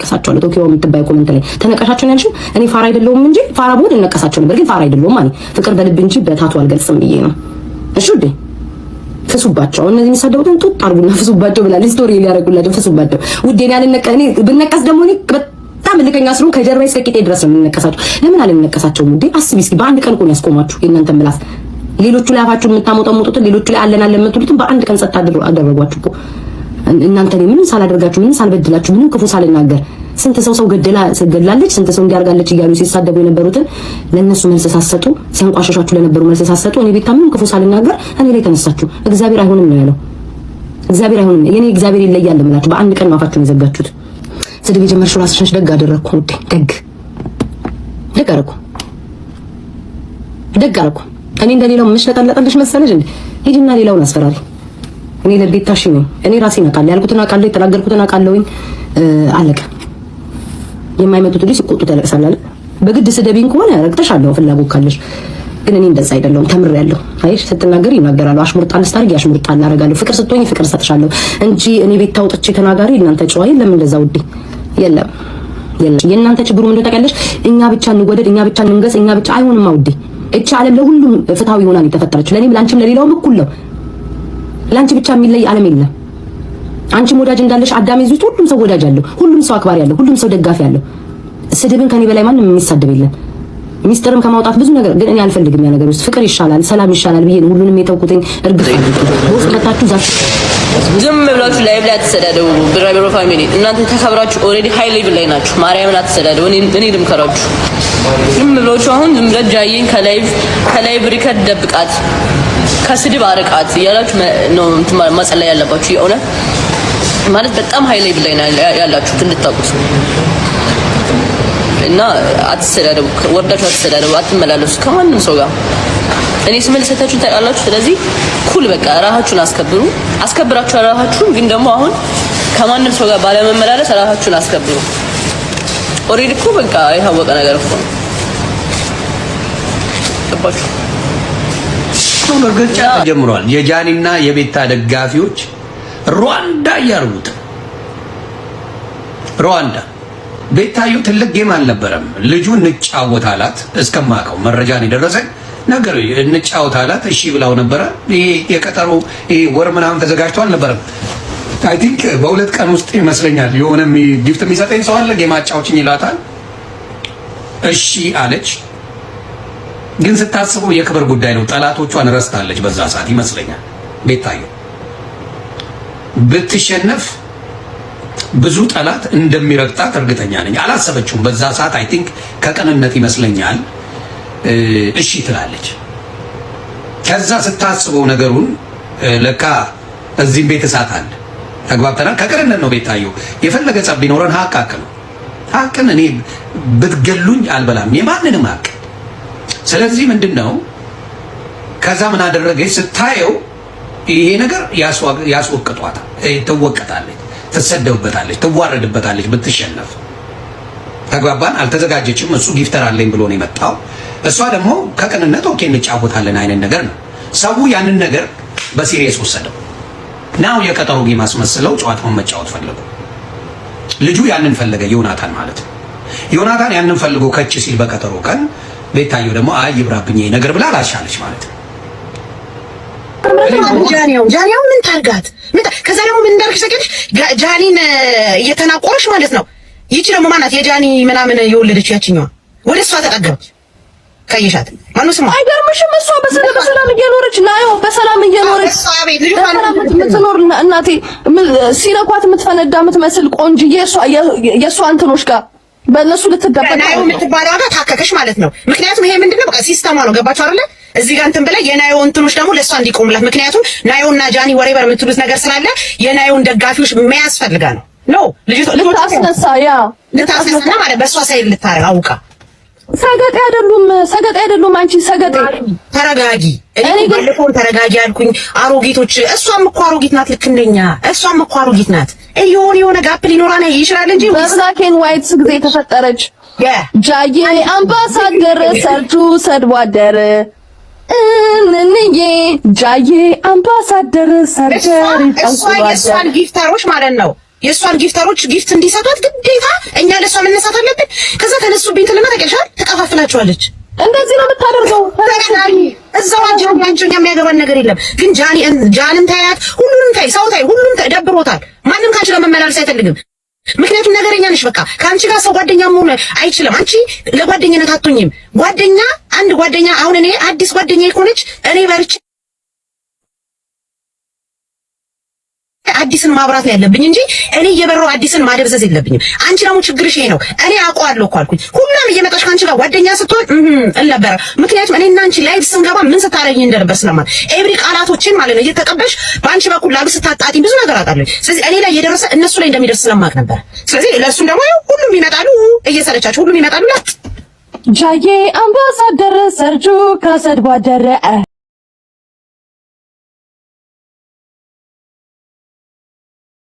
ነቀሳቸዋለሁ። ቶኪዮ የምትባይ ኮሜንት ላይ ተነቀሻቸው ነው ያልሽው። እኔ ፋራ አይደለሁም እንጂ ፋራ ብሆን እነቀሳቸው ነበር፣ ግን ፋራ አይደለሁም ማለት ፍቅር በልብ እንጂ በታቱ አልገልጽም ብዬ ነው። እሺ ውዴ ፍሱባቸው፣ እነዚህ የሚሳደቡትን ጡጥ አርጉና ፍሱባቸው ብላለች። ስቶሪ ሊያረጉላቸው ፍሱባቸው ውዴ። እኔ ብነቀስ ደግሞ እኔ በጣም ልከኛ ስለሆንኩ ከጀርባዬ እስከ ቂጤ ድረስ ነው የምንነቀሳቸው። ለምን አልነቀሳቸውም ውዴ? አስቢ እስኪ። በአንድ ቀን እኮ ነው ያስቆማችሁ የእናንተ ምላስ። ሌሎቹ ላይ አፋችሁን የምታሞጠሙጡትን ሌሎቹ ላይ አለን የምትሉትን በአንድ ቀን ጸጥ አደረጓችሁ እኮ። እናንተ ላይ ምንም ሳላደርጋችሁ ምንም ሳልበድላችሁ ምንም ክፉ ሳልናገር ስንት ሰው ገድላለች ስንት ሰው እንዲያርጋለች እያሉ ሲሳደቡ የነበሩትን ለነሱ መልስ ሳሰጡ ሲያንቋሸሻችሁ ለነበሩ መልስ ሳሰጡ እኔ ቤታ ምንም ክፉ ሳልናገር እኔ ላይ ተነሳችሁ። እግዚአብሔር አይሆንም ነው ያለው። እግዚአብሔር አይሆንም። የኔ እግዚአብሔር ይለያል ለምላችሁ በአንድ ቀን አፋችሁን የዘጋችሁት። ስድብ የጀመርሽው ራስሽ ነሽ። ደግ አደረኩ ውዴ። ደግ አደረኩ። እኔ እንደሌላው ምሽለጠለጥልሽ መሰለሽ እንዴ? ሂጂና ሌላውን አስፈራሪ። እኔ ለቤታሽ ነኝ። እኔ ራሴን አውቃለሁ፣ ያልኩትን አውቃለሁ፣ የተናገርኩትን አውቃለሁኝ። አለቀ። የማይመጡት ልጅ ሲቆጡ ተለቅሳላለ። በግድ ስደቢን ከሆነ ረግጠሻለሁ ፍላጎት ካለሽ። ግን እኔ እንደዛ አይደለሁም፣ ተምሬያለሁ። አይሽ ስትናገር ይናገራሉ። አሽሙርጣል ስታርግ ያሽሙርጣል አደርጋለሁ። ፍቅር ስትሆኝ ፍቅር ሰጥሻለሁ እንጂ እኔ ቤት ታውጥቼ ተናጋሪ እናንተ ጨዋይ ለምን እንደዛ ውዴ? የለም የእናንተ ችግሩ ምንድነው ታውቂያለሽ? እኛ ብቻ እንወደድ፣ እኛ ብቻ እንንገስ፣ እኛ ብቻ አይሆንም ውዴ። እቺ ዓለም ለሁሉም ፍትሃዊ ሆና ነው የተፈጠረችው። ለኔም ላንቺም ለሌላውም እኩል ነው። ላንቺ ብቻ የሚለይ ዓለም የለም። አንቺም ወዳጅ እንዳለሽ አዳም ይዙት ሁሉም ሰው ወዳጅ አለው፣ ሁሉም ሰው አክባሪ አለው፣ ሁሉም ሰው ደጋፊ አለው። ስድብን ከኔ በላይ ማንም የሚሳደብ የለም። ሚስጥርም ከማውጣት ብዙ ነገር ግን እኔ አልፈልግም። ያ ነገር ውስጥ ፍቅር ይሻላል፣ ሰላም ይሻላል ብዬ ነው ሁሉንም የተውኩትኝ። እርግጥ ወስ መታችሁ ዛት ዝም ብላችሁ ላይቭ ላይ አትሰዳደቡ። ብራቢሮ ፋሚሊ እናንተ ተከብራችሁ ኦሬዲ ሃይ ሌቭል ላይ ናችሁ። ማርያምን አትሰዳደቡ። እኔ ልምከራችሁ። ዝም ብላችሁ አሁን ዝም ብላችሁ ጃይን ከላይቭ ሪከርድ ደብቃት፣ ከስድብ አርቃት እያላችሁ ነው መጸለይ ያለባችሁ። የእውነት ማለት በጣም ሃይ ሌቭል ላይ ያላችሁ እንድታውቁት እና አትሰዳደቡ። ወርዳችሁ አትሰዳደቡ፣ አትመላለሱ ከማንም ሰው ጋር። እኔ ስመልሰታችሁ ታውቃላችሁ። ስለዚህ ኩል በቃ ራሳችሁን አስከብራችሁ ራሳችሁን። ግን ደግሞ አሁን ከማንም ሰው ጋር ባለመመላለስ ራሳችሁን አስከብሩ። ኦሬዲ እኮ በቃ የታወቀ ነገር እኮ ነው። ገባችሁ? መግለጫ ተጀምሯል። የጃኒና የቤታ ደጋፊዎች ሩዋንዳ እያሉት ሩዋንዳ ቤታዩ ትልቅ ጌም አልነበረም። ልጁ እንጫወታላት እስከማውቀው መረጃን የደረሰኝ ነገር እንጫወታላት እሺ ብላው ነበረ። ይሄ የቀጠሮ ወር ምናምን ተዘጋጅቶ አልነበረም። አይ ቲንክ በሁለት ቀን ውስጥ ይመስለኛል የሆነ ጊፍት የሚሰጠኝ ሰው አለ ጌም አጫውችኝ ይላታል። እሺ አለች። ግን ስታስበው የክብር ጉዳይ ነው። ጠላቶቿን ረስታለች በዛ ሰዓት ይመስለኛል። ቤታዩ ብትሸነፍ ብዙ ጠላት እንደሚረግጣት እርግጠኛ ነኝ። አላሰበችውም በዛ ሰዓት። አይ ቲንክ ከቅንነት ይመስለኛል እሺ ትላለች። ከዛ ስታስበው ነገሩን ለካ እዚህም ቤት እሳት አለ። ተግባብተናል። ከቅንነት ነው ቤታዩ። የፈለገ ጸብ ቢኖረን ሀቅ ነው። ሀቅን እኔ ብትገሉኝ አልበላም የማንንም ሀቅ። ስለዚህ ምንድነው ከዛ ምን አደረገች ስታየው ይሄ ነገር ያስወቅጧታል። ትወቀጣለች፣ ትሰደብበታለች፣ ትዋረድበታለች ብትሸነፍ። ተግባባን። አልተዘጋጀችም። እሱ ጊፍተር አለኝ ብሎ ነው የመጣው። እሷ ደግሞ ከቅንነት ኦኬ እንጫወታለን አይነት ነገር ነው። ሰው ያንን ነገር በሲሪየስ ወሰደው። ናው የቀጠሮ ጌም አስመስለው ጨዋታውን መጫወት ፈለጉ። ልጁ ያንን ፈለገ፣ ዮናታን ማለት ነው። ዮናታን ያንን ፈልጎ ከች ሲል በቀጠሮ ቀን ቤታዩ ደግሞ አይ ይብራብኝ ነገር ብላ አላሻለች ማለት ነው። ጃኒያው ምን ታርጋት? ከዛ ደግሞ ምን እንዳርክሽ ሰከሽ ጃኒን እየተናቆረሽ ማለት ነው። ይቺ ደግሞ ማናት? የጃኒ ምናምን የወለደች ያቺኛዋ ወደ እሷ ተጠጋች። ካየሻት ማነው ስሟ? አይገርምሽም? እሷ በሰላም እየኖረች ናዮ፣ በሰላም እየኖረች የምትኖር እናቴ ሲነኳት የምትፈነዳ የምትመስል ቆንጅዬ የእሷ እንትኖች ጋር በእነሱ ልትደበቅ ናዮ የምትባለው ጋር ታከከሽ ማለት ነው። ምክንያቱም ይሄ ምንድነው በቃ ሲስተማ ነው። ገባችሁ አይደለ? እዚህ ጋር እንትን ብለህ የናዮ እንትኖች ደግሞ ለእሷ እንዲቆሙላት። ምክንያቱም ናዮና ጃኒ ወሬበር የምትሉት ነገር ስላለ የናዮን ደጋፊዎች የሚያስፈልጋ ነው። ኖ ልታስነሳ ማለት በእሷ ሳይል ልታረግ አውቃ ሰገጤ አይደሉም። አንቺ ሰገጤ ተረጋጊ። እኔ ባለፈውን ተረጋጊ አልኩኝ። አሮጊቶች እሷም እኮ አሮጊት ናት፣ ልክ እንደኛ እሷም እኮ አሮጊት ናት። የሆነ ጋፕ ሊኖራና ይችላል እንጂ በብላክ ኤንድ ዋይት ጊዜ የተፈጠረች ጃዬ አምባሳደር ሰርጁ ሰድቧደር እንንዬ ጃዬ አምባሳደር ሰርጀሪ እሷን ጊፍተሮች ማለት ነው። የእሷን ጊፍተሮች ጊፍት እንዲሰጧት ግዴታ እኛ ለሷ መነሳት አለብን። ከዛ ተነሱብኝ ትልና ተቀሻል ተከፋፍላችኋለች። እንደዚህ ነው የምታደርገው። እዛው አንቺ የሚያገባን ነገር የለም። ግን ጃንን ታያት፣ ሁሉንም ታይ፣ ሰው ታይ፣ ሁሉም ተደብሮታል። ማንም ካንቺ ጋር መመላለስ አይፈልግም። ምክንያቱም ነገረኛ ነሽ። በቃ ከአንቺ ጋር ሰው ጓደኛ መሆን አይችልም። አንቺ ለጓደኝነት አትሆኝም። ጓደኛ አንድ ጓደኛ አሁን እኔ አዲስ ጓደኛ የሆነች እኔ በርቺ አዲስን ማብራት ነው ያለብኝ እንጂ እኔ እየበረው አዲስን ማደብዘዝ የለብኝም። አንቺ ደግሞ ችግርሽ ይሄ ነው። እኔ አውቀዋለሁ እኮ አልኩኝ። ሁሉም እየመጣሽ ካንቺ ጋር ጓደኛ ስትሆን እንነበረ። ምክንያቱም እኔና አንቺ ላይቭ ስንገባ ምን ስታረጊ እንደነበር ስለማል ኤብሪ ቃላቶችን ማለት ነው እየተቀበልሽ በአንቺ በኩል ላሉ ስታጣቂ ብዙ ነገር አውቃለሁ። ስለዚህ እኔ ላይ እየደረሰ እነሱ ላይ እንደሚደርስ ስለማቅ ነበር። ስለዚህ ለእሱም ደግሞ ሁሉም ይመጣሉ፣ እየሰለቻቸው ሁሉም ይመጣሉ። ጃዬ አምባሳደር ሰርጁ ካሰድ ባደረ